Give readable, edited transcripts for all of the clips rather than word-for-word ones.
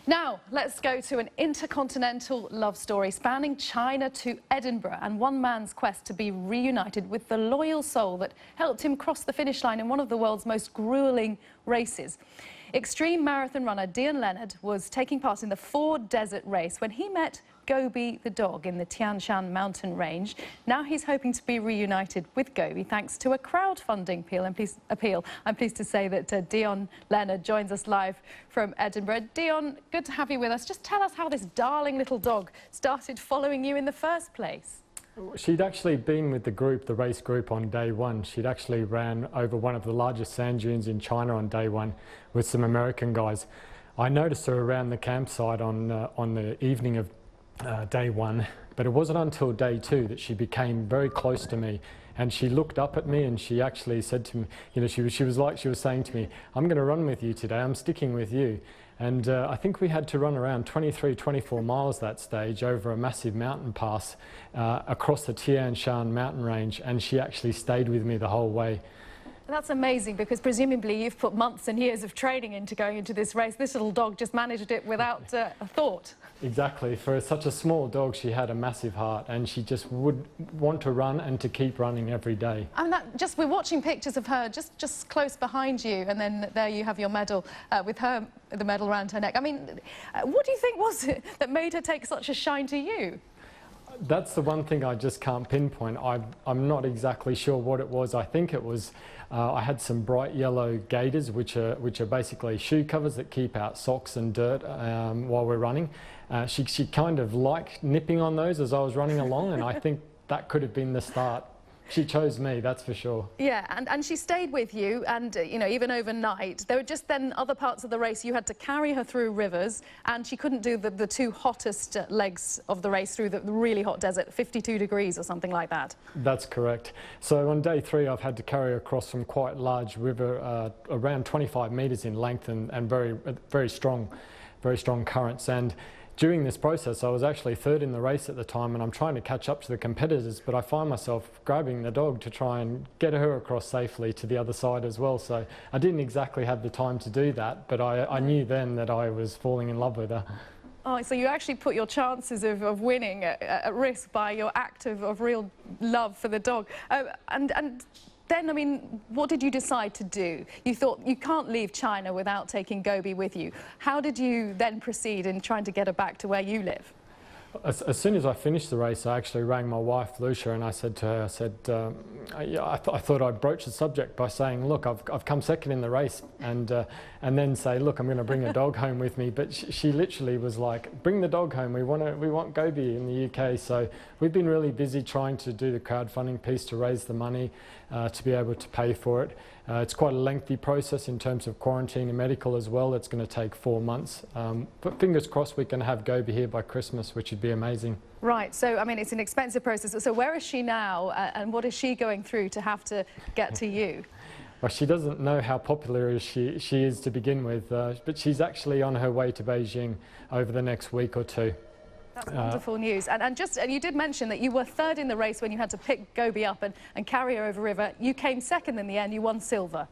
Now, let's go to an intercontinental love story spanning China to Edinburgh and one man's quest to be reunited with the loyal soul that helped him cross the finish line in one of the world's most grueling races. Extreme marathon runner Dion Leonard was taking part in the Ford Desert Race when he met Gobi the dog in the Tian Shan mountain range. Now he's hoping to be reunited with Gobi thanks to a crowdfunding appeal. I'm pleased to say that Dion Leonard joins us live from Edinburgh. Dion, good to have you with us. Just tell us how this darling little dog started following you in the first place. She'd actually been with the group, the race group, on day one. She'd actually ran over one of the largest sand dunes in China on day one with some American guys. I noticed her around the campsite on the evening of day one, but it wasn't until day two that she became very close to me, and she looked up at me and she actually said to me, you know, she was saying to me, "I'm going to run with you today, I'm sticking with you." And I think we had to run around 24 miles that stage over a massive mountain pass across the Tian Shan mountain range, and she actually stayed with me the whole way. That's amazing, because presumably you've put months and years of training into going into this race. This little dog just managed it without a thought. Exactly. For such a small dog, she had a massive heart, and she just would want to run and to keep running every day. And we're watching pictures of her just close behind you, and then there you have your medal with the medal around her neck. I mean, what do you think was it that made her take such a shine to you? That's the one thing I just can't pinpoint. I'm not exactly sure what it was. I think it was I had some bright yellow gaiters, which are basically shoe covers that keep out socks and dirt while we're running. She kind of liked nipping on those as I was running along, and I think that could have been the start. She chose me, that's for sure. Yeah, and she stayed with you, and you know, even overnight. There were just then other parts of the race you had to carry her through rivers, and she couldn't do the two hottest legs of the race through the really hot desert, 52 degrees or something like that. That's correct. So on day three, I've had to carry her across some quite large river, around 25 metres in length, and very strong currents. And during this process, I was actually third in the race at the time, and I'm trying to catch up to the competitors, but I find myself grabbing the dog to try and get her across safely to the other side as well. So I didn't exactly have the time to do that, but I knew then that I was falling in love with her. Oh, so you actually put your chances of winning at risk by your act of real love for the dog. And then, I mean, what did you decide to do? You thought you can't leave China without taking Gobi with you. How did you then proceed in trying to get her back to where you live? As soon as I finished the race, I actually rang my wife, Lucia, and I said to her, I thought I'd broach the subject by saying, look, I've come second in the race, and then say, look, I'm going to bring a dog home with me. But she literally was like, bring the dog home. We want Gobi in the UK. So we've been really busy trying to do the crowdfunding piece to raise the money to be able to pay for it. It's quite a lengthy process in terms of quarantine and medical as well. It's going to take 4 months. But fingers crossed we can have Gobi here by Christmas, which would be amazing. Right, so I mean, it's an expensive process. So where is she now, and what is she going through to have to get to you? Well, she doesn't know how popular she is to begin with, but she's actually on her way to Beijing over the next week or two. That's wonderful news. And you did mention that you were third in the race when you had to pick Gobi up and carry her over river. You came second in the end. You won silver.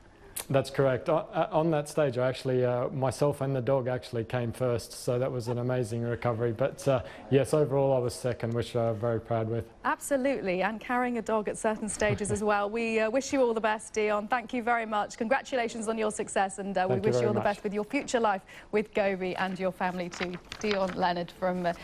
That's correct. On that stage, I actually, myself and the dog actually came first, so that was an amazing recovery. But yes, overall I was second, which I'm very proud with. Absolutely, and carrying a dog at certain stages as well. We wish you all the best, Dion. Thank you very much. Congratulations on your success, and we wish you all the best with your future life with Gobi and your family too. Dion Leonard from Edinburgh.